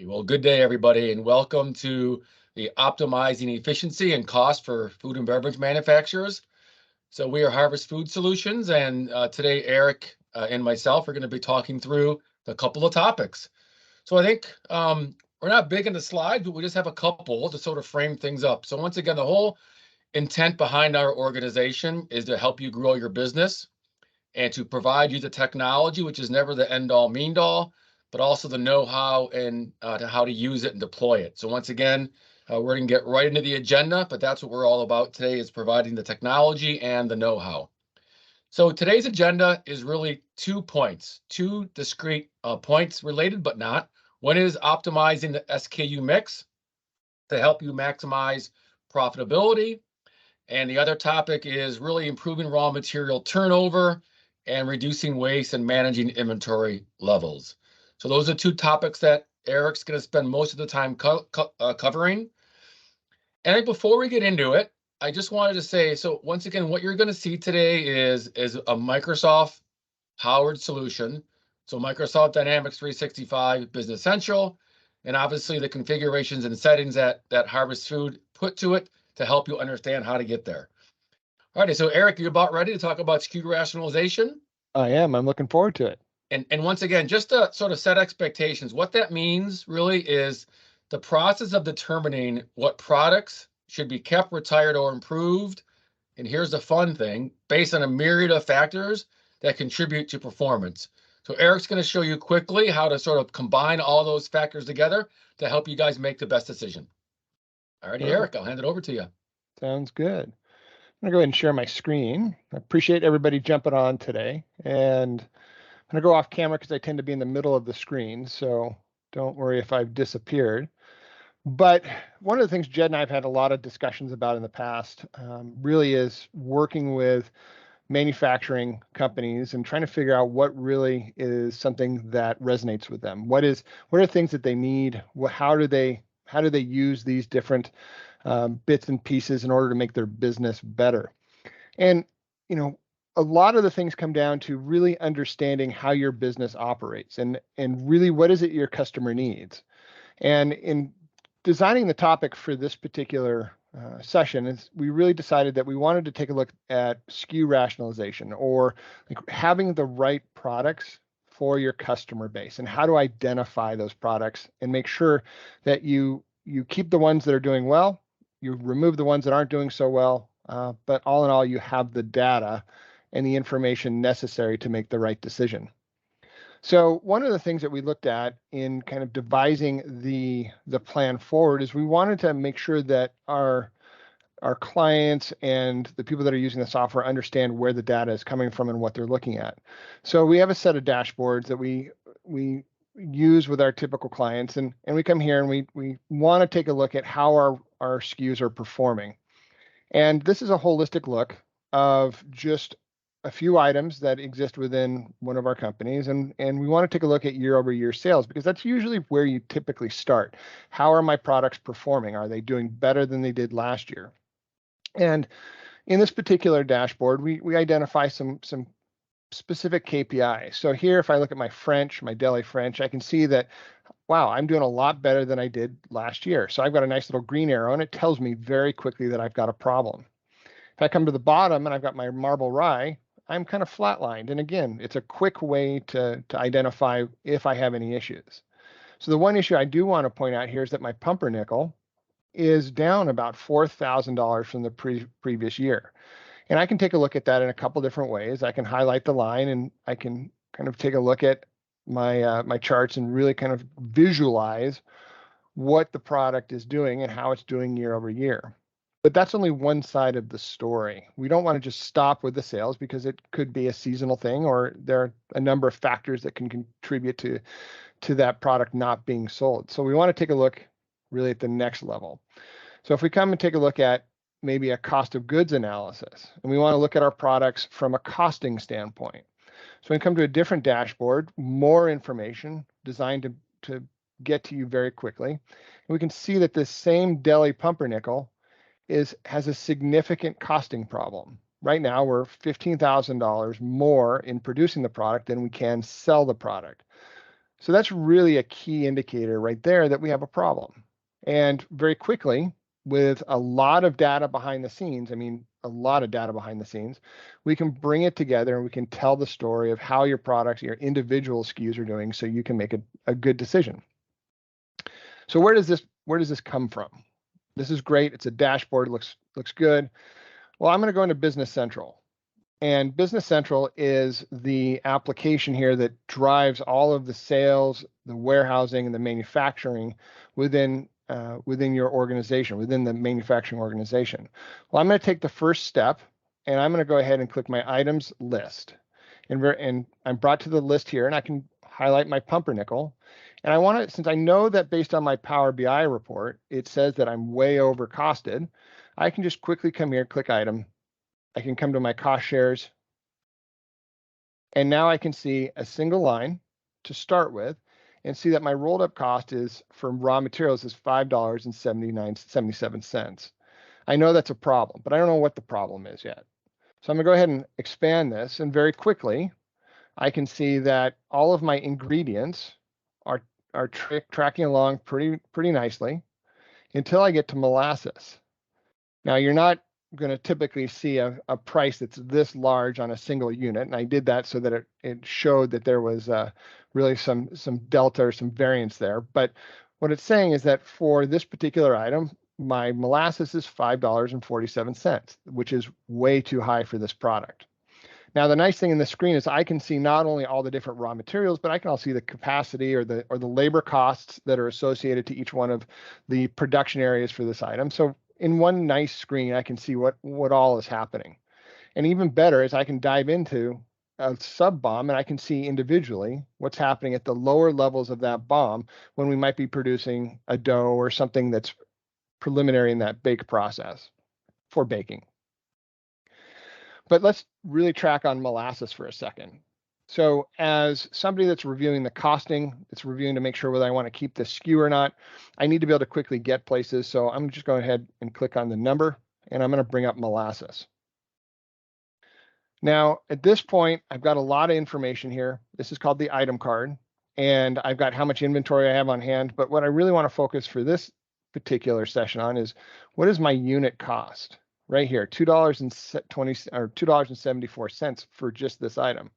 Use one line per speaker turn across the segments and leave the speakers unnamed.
Well, good day, everybody, and welcome to the Optimizing Efficiency and Cost for Food and Beverage Manufacturers. So we are Harvest Food Solutions, and today Eric and myself are going to be talking through a couple of topics. So I think we're not big in the slides, but we just have a couple to sort of frame things up. So once again, the whole intent behind our organization is to help you grow your business and to provide you the technology, which is never the end-all, mean-all, but also the know-how and to how to use it and deploy it. So once again, we're going to get right into the agenda, but that's what we're all about today, is providing the technology and the know-how. So today's agenda is really 2 points, 2 discrete points related, but not. One is optimizing the SKU mix to help you maximize profitability. And the other topic is really improving raw material turnover and reducing waste and managing inventory levels. So those are 2 topics that Eric's going to spend most of the time covering. And before we get into it, I just wanted to say, so once again, what you're going to see today is a Microsoft powered solution. So Microsoft Dynamics 365 Business Central, and obviously the configurations and settings that Harvest Food put to it to help you understand how to get there. All right, so Eric, you're about ready to talk about SKU rationalization?
I am. I'm looking forward to it.
And once again, just to sort of set expectations, what that means really is the process of determining what products should be kept, retired, or improved. And here's the fun thing, based on a myriad of factors that contribute to performance. So Eric's going to show you quickly how to sort of combine all those factors together to help you guys make the best decision. All righty, Eric, I'll hand it over to you.
Sounds good. I'm going to go ahead and share my screen. I appreciate everybody jumping on today. And I'm going to go off camera because I tend to be in the middle of the screen. So don't worry if I've disappeared. But one of the things Jed and I have had a lot of discussions about in the past really is working with manufacturing companies and trying to figure out what really is something that resonates with them. What are things that they need? How do they use these different bits and pieces in order to make their business better? And a lot of the things come down to really understanding how your business operates and really what is it your customer needs. And in designing the topic for this particular session, is we really decided that we wanted to take a look at SKU rationalization, or like having the right products for your customer base, and how to identify those products and make sure that you keep the ones that are doing well, you remove the ones that aren't doing so well, but all in all, you have the data and the information necessary to make the right decision. So one of the things that we looked at in kind of devising the plan forward is we wanted to make sure that our clients and the people that are using the software understand where the data is coming from and what they're looking at. So we have a set of dashboards that we use with our typical clients, and we come here and we want to take a look at how our SKUs are performing. And this is a holistic look of just a few items that exist within one of our companies, and we want to take a look at year-over-year sales, because that's usually where you typically start. How are my products performing? Are they doing better than they did last year? And in this particular dashboard, we identify some specific KPIs. So here, if I look at my deli French, I can see that, wow, I'm doing a lot better than I did last year. So I've got a nice little green arrow, and it tells me very quickly that I've got a problem. If I come to the bottom and I've got my marble rye, I'm kind of flatlined. And again, it's a quick way to identify if I have any issues. So the one issue I do want to point out here is that my pumpernickel is down about $4,000 from the previous year. And I can take a look at that in a couple different ways. I can highlight the line, and I can kind of take a look at my charts and really kind of visualize what the product is doing and how it's doing year over year. But that's only one side of the story. We don't want to just stop with the sales, because it could be a seasonal thing, or there are a number of factors that can contribute to that product not being sold. So we want to take a look really at the next level. So if we come and take a look at maybe a cost of goods analysis, and we want to look at our products from a costing standpoint. So we come to a different dashboard, more information designed to get to you very quickly. And we can see that this same deli pumpernickel has a significant costing problem. Right now, we're $15,000 more in producing the product than we can sell the product. So that's really a key indicator right there that we have a problem. And very quickly, with a lot of data behind the scenes, I mean, a lot of data behind the scenes, we can bring it together and we can tell the story of how your products, your individual SKUs are doing so you can make a good decision. So where does this come from? This is great. It's a dashboard, looks good. Well, I'm going to go into Business Central. And Business Central is the application here that drives all of the sales, the warehousing, and the manufacturing within your organization, within the manufacturing organization. Well, I'm going to take the first step, and I'm going to go ahead and click my items list. And I'm brought to the list here, and I can highlight my pumpernickel. And I want to, since I know that based on my Power BI report, it says that I'm way over costed, I can just quickly come here, click item. I can come to my cost shares. And now I can see a single line to start with and see that my rolled up cost is for raw materials is $5.77. I know that's a problem, but I don't know what the problem is yet. So I'm gonna go ahead and expand this, and very quickly, I can see that all of my ingredients are tracking along pretty nicely until I get to molasses. Now you're not going to typically see a price that's this large on a single unit, and I did that so that it showed that there was really some delta or some variance there. But what it's saying is that for this particular item, my molasses is $5.47, which is way too high for this product. Now, the nice thing in the screen is I can see not only all the different raw materials, but I can also see the capacity or the labor costs that are associated to each one of the production areas for this item. So in one nice screen, I can see what all is happening. And even better is I can dive into a sub BOM and I can see individually what's happening at the lower levels of that BOM when we might be producing a dough or something that's preliminary in that bake process for baking. But let's really track on molasses for a second. So as somebody that's reviewing the costing, it's reviewing to make sure whether I want to keep the SKU or not, I need to be able to quickly get places. So I'm just going ahead and click on the number, and I'm going to bring up molasses. Now, at this point, I've got a lot of information here. This is called the item card, and I've got how much inventory I have on hand. But what I really want to focus for this particular session on is what is my unit cost? Right here, $2.74 for just this item.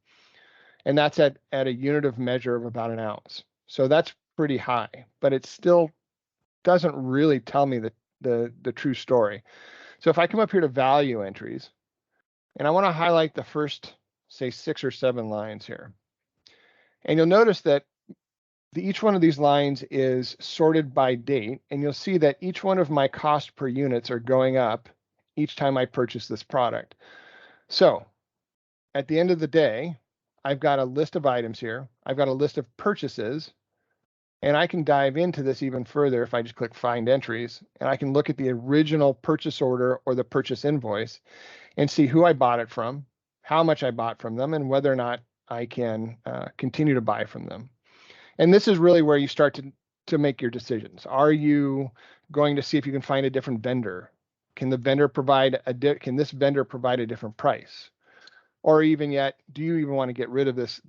And that's at a unit of measure of about an ounce. So that's pretty high, but it still doesn't really tell me the true story. So if I come up here to value entries, and I want to highlight the first, say, 6 or 7 lines here. And you'll notice that each one of these lines is sorted by date, and you'll see that each one of my cost per units are going up each time I purchase this product. So at the end of the day, I've got a list of items here. I've got a list of purchases, and I can dive into this even further if I just click Find Entries, and I can look at the original purchase order or the purchase invoice and see who I bought it from, how much I bought from them, and whether or not I can continue to buy from them. And this is really where you start to make your decisions. Are you going to see if you can find a different vendor? Can the vendor provide can this vendor provide a different price? Or even yet, do you even want to get rid of this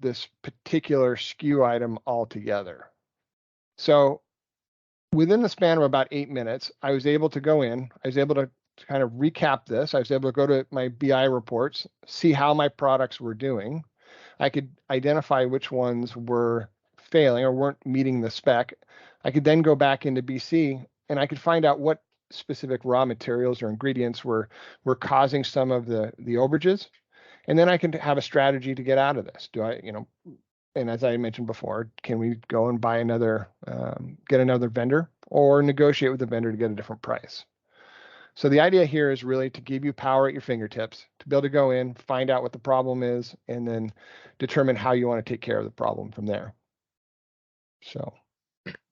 particular SKU item altogether? So within the span of about 8 minutes, I was able to go in, I was able to kind of recap this. I was able to go to my BI reports, see how my products were doing. I could identify which ones were failing or weren't meeting the spec. I could then go back into BC and I could find out what specific raw materials or ingredients were causing some of the overages. And then I can have a strategy to get out of this. Do I, and as I mentioned before, can we go and buy another, get another vendor or negotiate with the vendor to get a different price? So the idea here is really to give you power at your fingertips, to be able to go in, find out what the problem is, and then determine how you want to take care of the problem from there. So.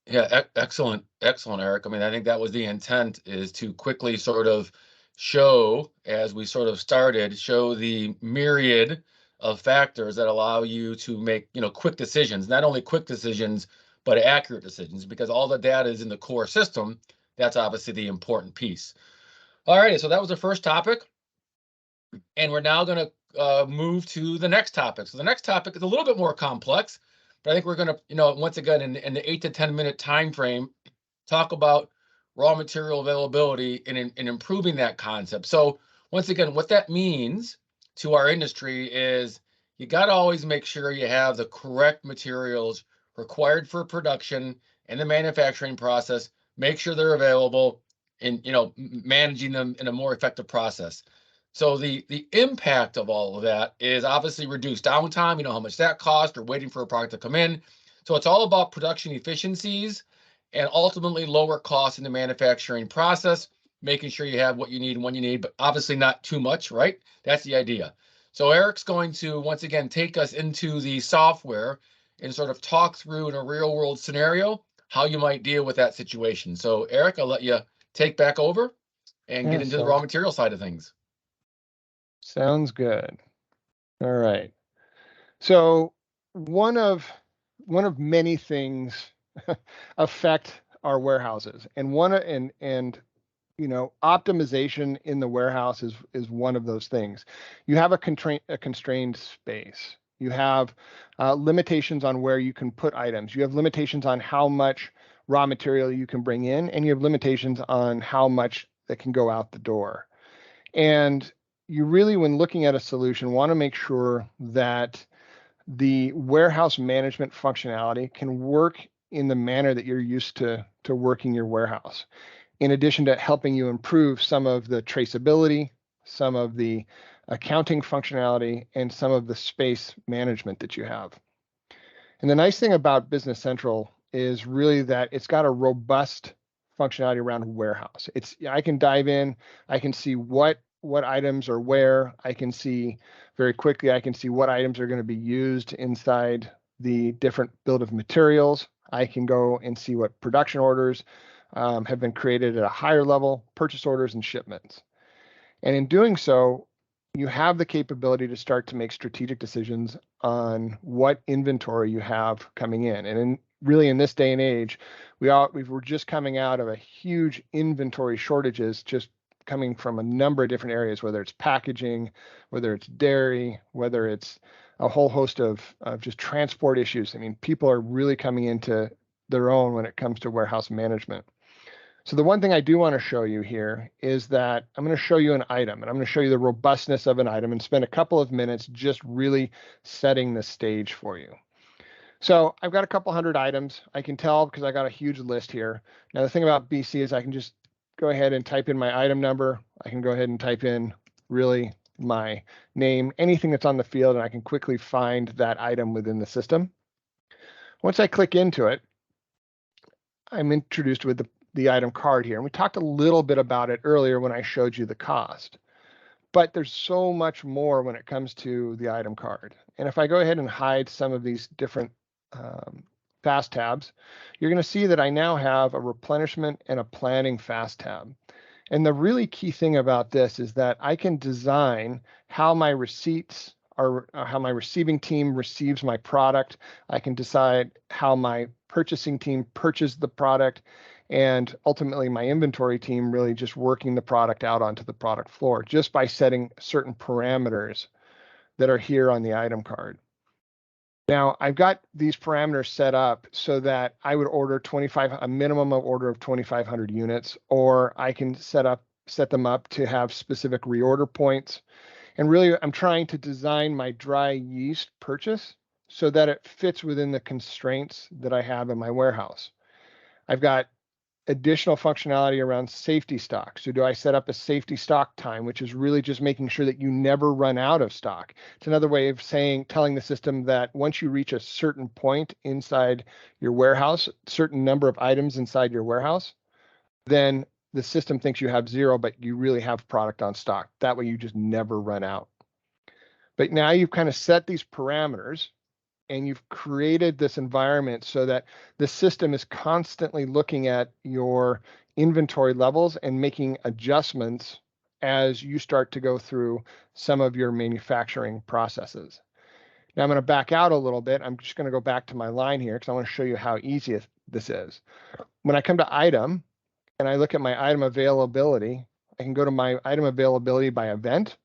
Yeah, excellent, Eric. I mean, I think that was the intent, is to quickly sort of show, as we sort of started, show the myriad of factors that allow you to make, quick decisions, not only quick decisions, but accurate decisions, because all the data is in the core system. That's obviously the important piece. All right, so that was the first topic. And we're now going to move to the next topic. So the next topic is a little bit more complex, But I think we're going to, once again, in the 8 to 10 minute time frame, talk about raw material availability and improving that concept. So once again, what that means to our industry is you got to always make sure you have the correct materials required for production and the manufacturing process. Make sure they're available and managing them in a more effective process. So the impact of all of that is obviously reduced downtime. You know how much that costs, or waiting for a product to come in. So it's all about production efficiencies and ultimately lower costs in the manufacturing process, making sure you have what you need and when you need, but obviously not too much, right? That's the idea. So Eric's going to once again take us into the software and sort of talk through in a real world scenario how you might deal with that situation. So Eric, I'll let you take back over and get into the raw material side of things.
Sounds good. All right. So one of many things affect our warehouses, and optimization in the warehouse is one of those things. You have a constrained space. You have limitations on where you can put items. You have limitations on how much raw material you can bring in, and you have limitations on how much that can go out the door. And you really, when looking at a solution, want to make sure that the warehouse management functionality can work in the manner that you're used to working your warehouse, in addition to helping you improve some of the traceability, some of the accounting functionality, and some of the space management that you have. And the nice thing about Business Central is really that it's got a robust functionality around warehouse. I can dive in, I can see what items are where. I can see very quickly, I can see what items are going to be used inside the different build of materials. I can go and see what production orders have been created at a higher level, purchase orders and shipments. And in doing so, you have the capability to start to make strategic decisions on what inventory you have coming in. And really in this day and age, we were just coming out of a huge inventory shortages, just coming from a number of different areas, whether it's packaging, whether it's dairy, whether it's a whole host of just transport issues. I mean, people are really coming into their own when it comes to warehouse management. So the one thing I do want to show you here is that I'm going to show you an item, and I'm going to show you the robustness of an item and spend a couple of minutes just really setting the stage for you. So I've got a couple hundred items. I can tell because I got a huge list here. Now the thing about BC is I can just go ahead and type in my item number. I can go ahead and type in really my name, anything that's on the field, and I can quickly find that item within the system. Once I click into it, I'm introduced with the item card here. And we talked a little bit about it earlier when I showed you the cost. But there's so much more when it comes to the item card. And if I go ahead and hide some of these different fast tabs, you're going to see that I now have a replenishment and a planning fast tab. And the really key thing about this is that I can design how my receipts are, how my receiving team receives my product. I can decide how my purchasing team purchases the product, and ultimately my inventory team really just working the product out onto the product floor just by setting certain parameters that are here on the item card. Now I've got these parameters set up so that I would order a minimum of order of 2,500 units, or I can set them up to have specific reorder points. And really I'm trying to design my dry yeast purchase so that it fits within the constraints that I have in my warehouse. I've got additional functionality around safety stock. So do I set up a safety stock time, which is really just making sure that you never run out of stock. It's another way of telling the system that once you reach a certain point inside your warehouse, certain number of items inside your warehouse, then the system thinks you have zero, but you really have product on stock. That way you just never run out. But now you've kind of set these parameters and you've created this environment so that the system is constantly looking at your inventory levels and making adjustments as you start to go through some of your manufacturing processes. Now I'm going to back out a little bit. I'm just going to go back to my line here because I want to show you how easy this is. When I come to item and I look at my item availability, I can go to my item availability by event.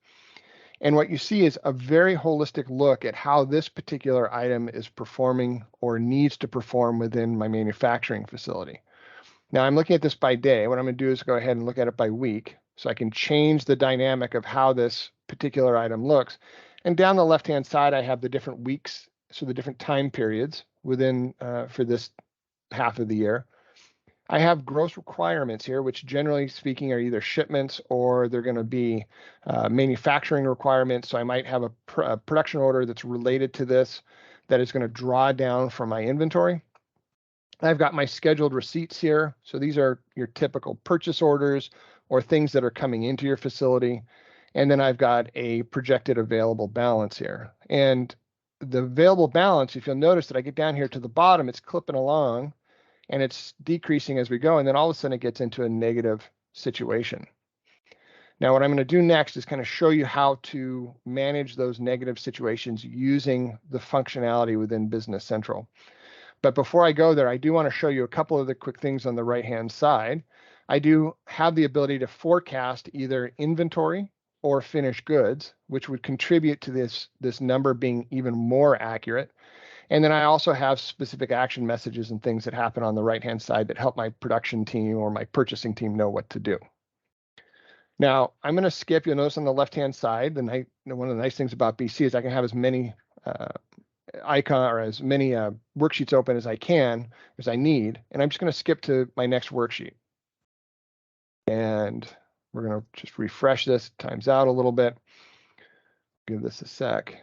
And what you see is a very holistic look at how this particular item is performing or needs to perform within my manufacturing facility. Now I'm looking at this by day. What I'm going to do is go ahead and look at it by week, so I can change the dynamic of how this particular item looks. And down the left-hand side, I have the different weeks, so the different time periods within for this half of the year. I have gross requirements here, which generally speaking are either shipments or they're going to be manufacturing requirements. So I might have a production order that's related to this that is going to draw down from my inventory. I've got my scheduled receipts here. So these are your typical purchase orders or things that are coming into your facility. And then I've got a projected available balance here. And the available balance, if you'll notice that I get down here to the bottom, it's clipping along and it's decreasing as we go. And then all of a sudden it gets into a negative situation. Now, what I'm going to do next is kind of show you how to manage those negative situations using the functionality within Business Central. But before I go there, I do want to show you a couple of the quick things on the right-hand side. I do have the ability to forecast either inventory or finished goods, which would contribute to this number being even more accurate. And then I also have specific action messages and things that happen on the right-hand side that help my production team or my purchasing team know what to do. Now, I'm going to skip. You'll notice on the left-hand side, one of the nice things about BC is I can have as many icon or as many worksheets open as I need. And I'm just going to skip to my next worksheet. And we're going to just refresh this, times out a little bit. Give this a sec.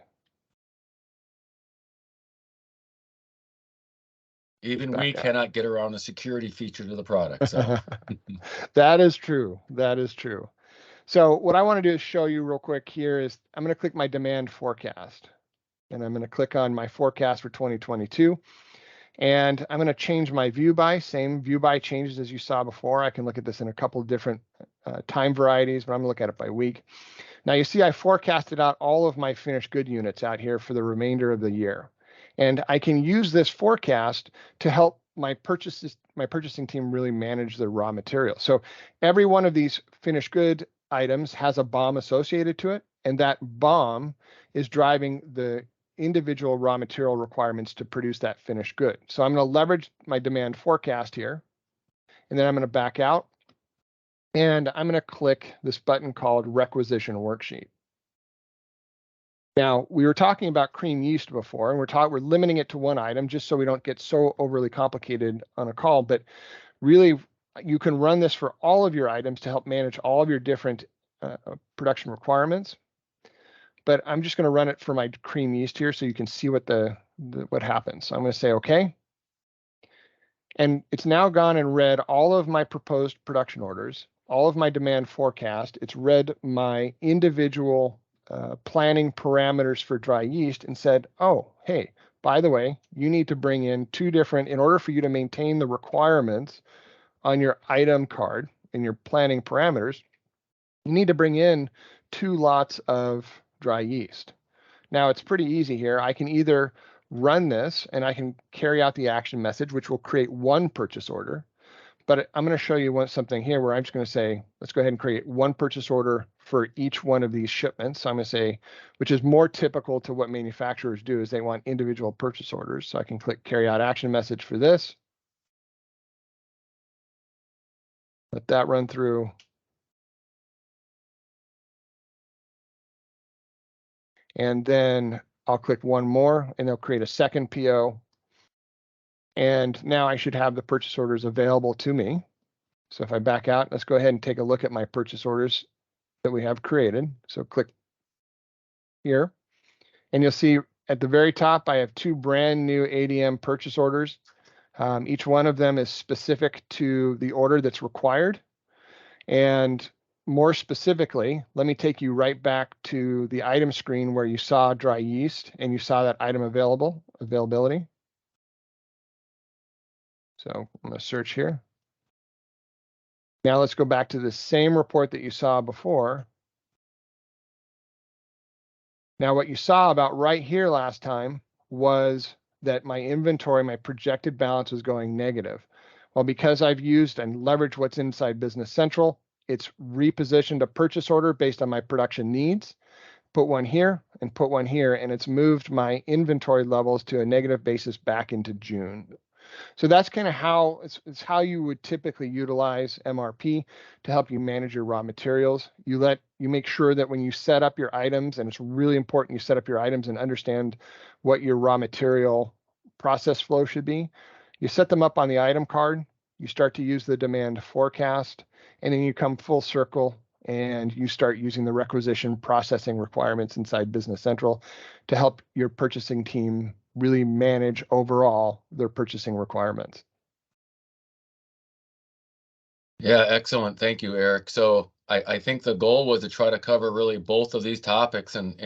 Even we cannot get around the security feature to the product. So
that is true. That is true. So what I want to do is show you real quick here is I'm going to click my demand forecast. And I'm going to click on my forecast for 2022. And I'm going to change my view by, same view by changes as you saw before. I can look at this in a couple of different time varieties, but I'm going to look at it by week. Now you see I forecasted out all of my finished good units out here for the remainder of the year. And I can use this forecast to help my purchasing team really manage the raw material. So every one of these finished good items has a BOM associated to it, and that BOM is driving the individual raw material requirements to produce that finished good. So I'm going to leverage my demand forecast here, and then I'm going to back out, and I'm going to click this button called Requisition Worksheet. Now, we were talking about cream yeast before, and we're limiting it to one item just so we don't get so overly complicated on a call, but really you can run this for all of your items to help manage all of your different production requirements. But I'm just going to run it for my cream yeast here so you can see what what happens. So I'm going to say OK. And it's now gone and read all of my proposed production orders, all of my demand forecast. It's read my individual planning parameters for dry yeast and said, oh, hey, by the way, you need to bring in in order for you to maintain the requirements on your item card in your planning parameters, you need to bring in 2 lots of dry yeast. Now it's pretty easy here. I can either run this and I can carry out the action message, which will create one purchase order. But I'm going to show you something here where I'm just going to say, let's go ahead and create one purchase order for each one of these shipments. So I'm going to say, which is more typical to what manufacturers do, is they want individual purchase orders. So I can click carry out action message for this. Let that run through. And then I'll click one more and they'll create a second PO. And now I should have the purchase orders available to me. So if I back out, let's go ahead and take a look at my purchase orders that we have created. So click here and you'll see at the very top, I have 2 brand new ADM purchase orders. Each one of them is specific to the order that's required. And more specifically, let me take you right back to the item screen where you saw dry yeast and you saw that item availability. So I'm going to search here. Now let's go back to the same report that you saw before. Now what you saw about right here last time was that my inventory, my projected balance was going negative. Well, because I've used and leveraged what's inside Business Central, it's repositioned a purchase order based on my production needs. put one here, and put one here, and it's moved my inventory levels to a negative basis back into June. So that's kind of how it's how you would typically utilize MRP to help you manage your raw materials. You make sure that when you set up your items, and it's really important you set up your items and understand what your raw material process flow should be. You set them up on the item card, you start to use the demand forecast, and then you come full circle and you start using the requisition processing requirements inside Business Central to help your purchasing team really manage overall their purchasing requirements.
Yeah, excellent. Thank you, Eric. So I think the goal was to try to cover really both of these topics in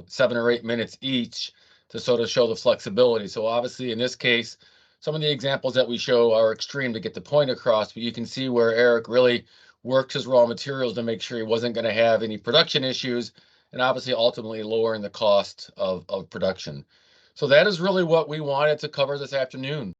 7 or 8 minutes each to sort of show the flexibility. So obviously in this case, some of the examples that we show are extreme to get the point across, but you can see where Eric really worked his raw materials to make sure he wasn't going to have any production issues and obviously ultimately lowering the cost of production. So that is really what we wanted to cover this afternoon.